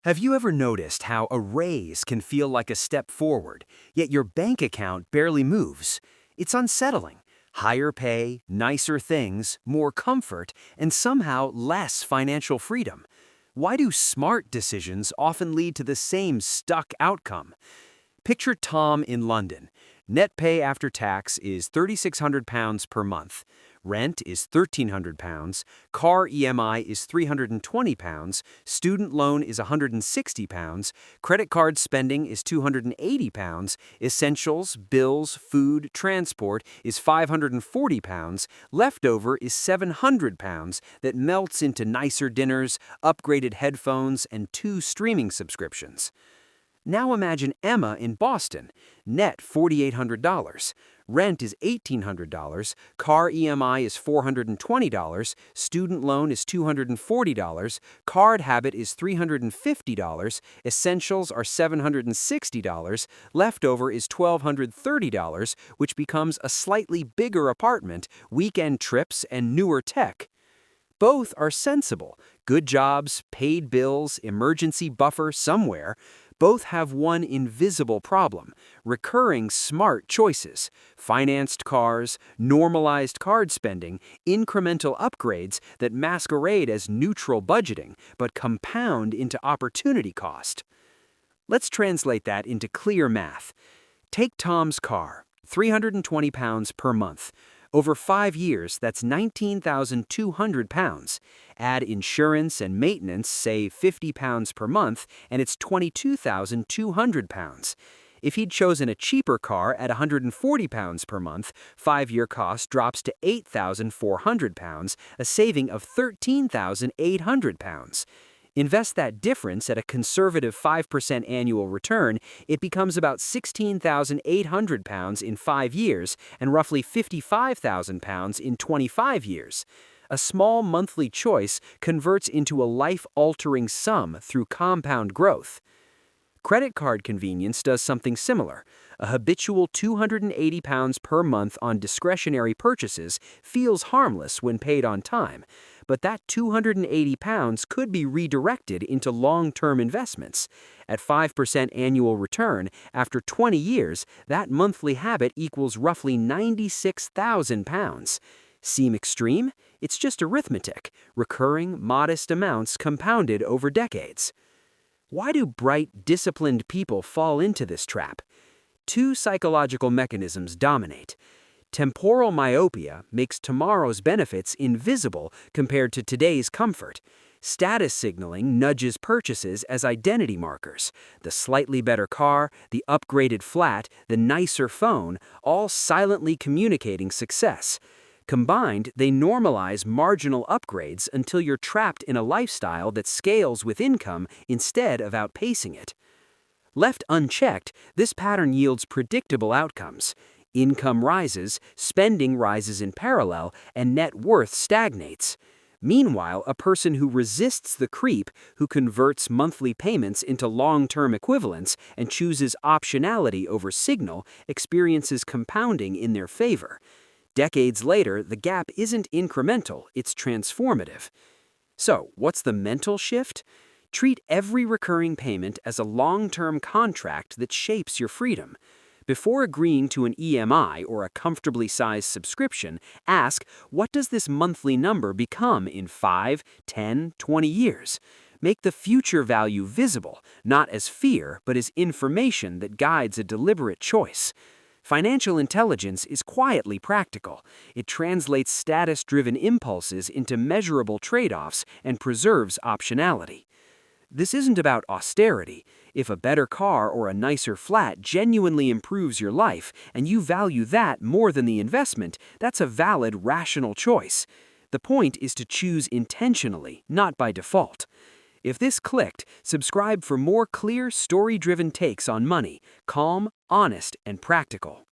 Have you ever noticed how a raise can feel like a step forward, yet your bank account barely moves? It's unsettling. Higher pay, nicer things, more comfort, and somehow less financial freedom. Why do smart decisions often lead to the same stuck outcome? Picture Tom in London. Net pay after tax is £3,600 per month. Rent is £1,300. Car EMI is £320. Student loan is £160. Credit card spending is £280. Essentials, bills, food, transport is £540. Leftover is £700 that melts into nicer dinners, upgraded headphones, and 2 streaming subscriptions. Now imagine Emma in Boston, net $4,800. Rent is $1,800, car EMI is $420, student loan is $240, card habit is $350, essentials are $760, leftover is $1,230, which becomes a slightly bigger apartment, weekend trips, and newer tech. Both are sensible. Good jobs, paid bills, emergency buffer somewhere. Both have one invisible problem: recurring smart choices, financed cars, normalized card spending, incremental upgrades that masquerade as neutral budgeting but compound into opportunity cost. Let's translate that into clear math. Take Tom's car, £320 per month. Over 5 years, that's £19,200. Add insurance and maintenance, say £50 per month, and it's £22,200. If he'd chosen a cheaper car at £140 per month, 5-year cost drops to £8,400, a saving of £13,800. Invest that difference at a conservative 5% annual return, it becomes about £16,800 in 5 years and roughly £55,000 in 25 years. A small monthly choice converts into a life-altering sum through compound growth. Credit card convenience does something similar. A habitual £280 per month on discretionary purchases feels harmless when paid on time, but that £280 could be redirected into long-term investments. At 5% annual return, after 20 years, that monthly habit equals roughly £96,000. Seem extreme? It's just arithmetic, recurring, modest amounts compounded over decades. Why do bright, disciplined people fall into this trap? 2 psychological mechanisms dominate. Temporal myopia makes tomorrow's benefits invisible compared to today's comfort. Status signaling nudges purchases as identity markers. The slightly better car, the upgraded flat, the nicer phone, all silently communicating success. Combined, they normalize marginal upgrades until you're trapped in a lifestyle that scales with income instead of outpacing it. Left unchecked, this pattern yields predictable outcomes. Income rises, spending rises in parallel, and net worth stagnates. Meanwhile, a person who resists the creep, who converts monthly payments into long-term equivalents and chooses optionality over signal, experiences compounding in their favor. Decades later, the gap isn't incremental, it's transformative. So, what's the mental shift? Treat every recurring payment as a long-term contract that shapes your freedom. Before agreeing to an EMI or a comfortably sized subscription, ask, what does this monthly number become in 5, 10, 20 years? Make the future value visible, not as fear, but as information that guides a deliberate choice. Financial intelligence is quietly practical. It translates status-driven impulses into measurable trade-offs and preserves optionality. This isn't about austerity. If a better car or a nicer flat genuinely improves your life and you value that more than the investment, that's a valid, rational choice. The point is to choose intentionally, not by default. If this clicked, subscribe for more clear, story-driven takes on money, calm, honest, and practical.